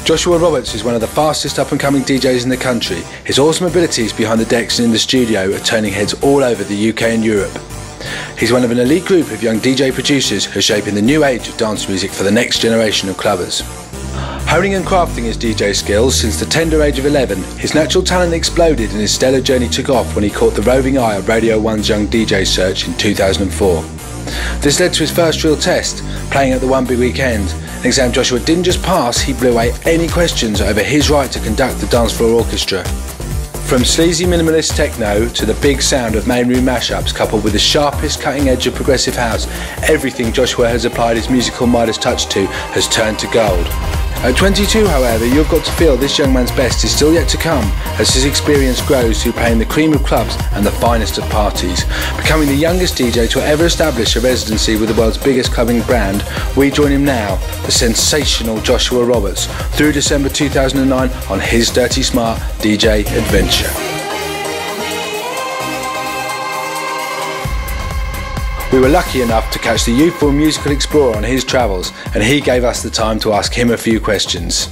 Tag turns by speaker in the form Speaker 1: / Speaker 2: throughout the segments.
Speaker 1: Joshua Roberts is one of the fastest up-and-coming DJs in the country. His awesome abilities behind the decks and in the studio are turning heads all over the UK and Europe. He's one of an elite group of young DJ producers who are shaping the new age of dance music for the next generation of clubbers. Honing and crafting his DJ skills since the tender age of 11, his natural talent exploded and his stellar journey took off when he caught the roving eye of Radio 1's Young DJ Search in 2004. This led to his first real test, playing at the One Big Weekend, an exam Joshua didn't just pass, he blew away any questions over his right to conduct the dance floor orchestra. From sleazy minimalist techno to the big sound of main room mashups coupled with the sharpest cutting edge of progressive house, everything Joshua has applied his musical Midas touch to has turned to gold. At 22, however, you've got to feel this young man's best is still yet to come as his experience grows through playing the cream of clubs and the finest of parties. Becoming the youngest DJ to ever establish a residency with the world's biggest clubbing brand, we join him now, the sensational Joshua Roberts, through December 2009 on his Dirty Smart DJ adventure. We were lucky enough to catch the youthful musical explorer on his travels, and he gave us the time to ask him a few questions.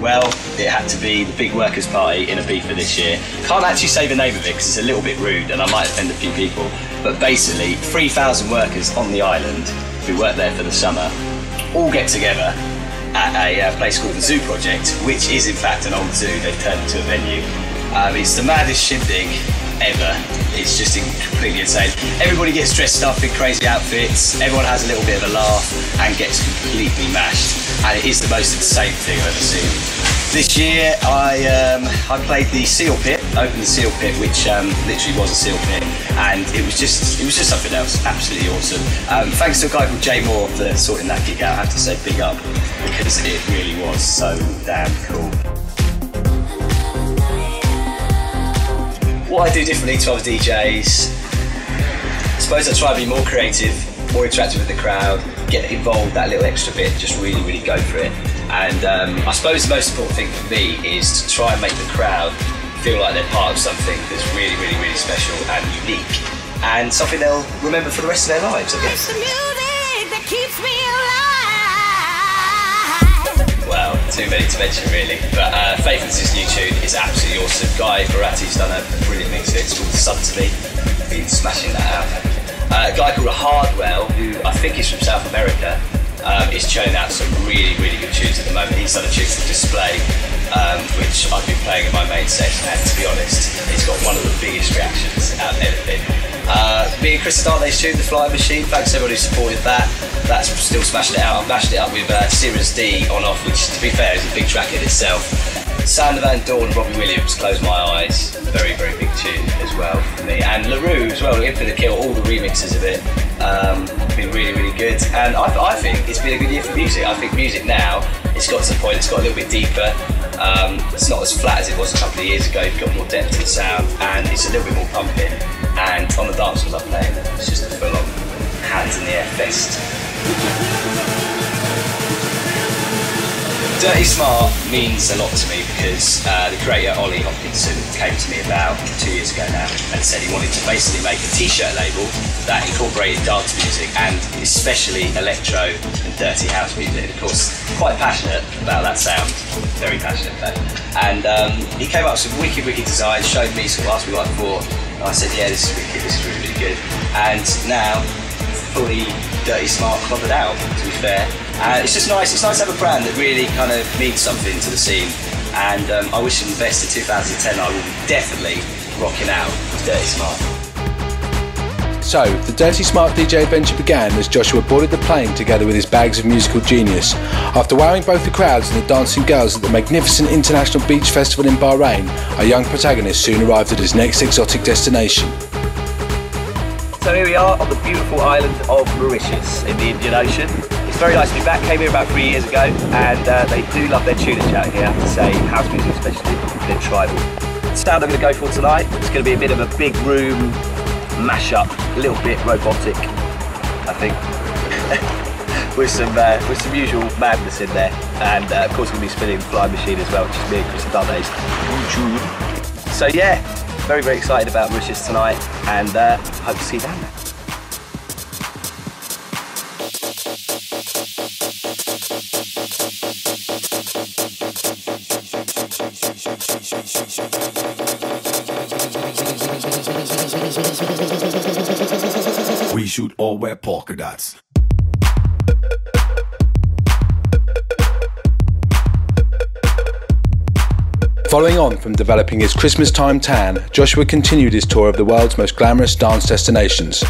Speaker 2: Well, it had to be the big workers' party in Ibiza this year. Can't actually say the name of it because it's a little bit rude and I might offend a few people, but basically 3,000 workers on the island who work there for the summer all get together at a place called the Zoo Project, which is in fact an old zoo they've turned into a venue. It's the maddest shindig ever. It's just completely insane. Everybody gets dressed up in crazy outfits, everyone has a little bit of a laugh and gets completely mashed, and it is the most insane thing I've ever seen. This year I played the Seal Pit, opened the Seal Pit, which literally was a seal pit, and it was just something else, absolutely awesome. Thanks to a guy called Jay Moore for sorting that gig out. I have to say big up, because it really was so damn cool. What I do differently to other DJs, I suppose I try to be more creative, more interactive with the crowd, get involved that little extra bit, just really go for it. And I suppose the most important thing for me is to try and make the crowd feel like they're part of something that's really special and unique, and something they'll remember for the rest of their lives, I guess.
Speaker 3: It's the music that keeps me alive.
Speaker 2: Well, too many to mention really, but Faithless's new tune is absolutely awesome. Guy Baratti's done a brilliant mix of it. It's called Sun to Me. Been smashing that out. A guy called Hardwell, who I think is from South America, is churning out some really good tunes at the moment. He's done a tune for Display, which I've been playing in my main set, and to be honest, it's got one of the biggest reactions out of anything. Me and Chris Darnay's tune, The Flying Machine, thanks to everybody who supported that. That's still smashing it out. I've mashed it up with Sirius D on off, which to be fair is a big track in itself. Sander Van Doorn and Robbie Williams, Close My Eyes, very big tune as well for me. And LaRue as well, Infinite Kill, all the remixes of it, been really good. And I think it's been a good year for music. I think music now, it's got to the point, it's got a little bit deeper. It's not as flat as it was a couple of years ago. You've got more depth to the sound, and it's a little bit more pumping. And on the dance floors I'm playing, it's just a full-on hands in the air fest. Dirty Smart means a lot to me because the creator Ollie Hopkinson came to me about 2 years ago now and said he wanted to basically make a t-shirt label that incorporated dance music, and especially electro and dirty house music. Of course, quite passionate about that sound, very passionate about it. And he came up with some wicked designs, showed me, sort of asked me what I thought, and I said, yeah, this is wicked, this is really good. And now, fully Dirty Smart clubbed out, to be fair. It's just nice, it's nice to have a brand that really kind of means something to the scene, and I wish him the best. In 2010 I will be definitely rocking out with Dirty Smart.
Speaker 1: So, the Dirty Smart DJ adventure began as Joshua boarded the plane together with his bags of musical genius. After wowing both the crowds and the dancing girls at the magnificent International Beach Festival in Bahrain, our young protagonist soon arrived at his next exotic destination.
Speaker 4: So here we are on the beautiful island of Mauritius in the Indian Ocean. It's very nice to be back. Came here about 3 years ago, and they do love their tunage out here, I have to say. House music especially, a bit tribal. The sound I'm going to go for tonight, it's going to be a bit of a big room mash-up, a little bit robotic, I think, with some usual madness in there. And of course we're going to be spinning the Flying Machine as well, which is me and Chris Darnay's. So yeah, very, very excited about Mauritius tonight, and hope to see you down there.
Speaker 5: We should all wear polka dots.
Speaker 1: Following on from developing his Christmas time tan, Joshua continued his tour of the world's most glamorous dance destinations.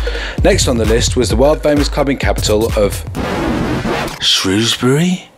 Speaker 1: Next on the list was the world famous clubbing capital of Shrewsbury?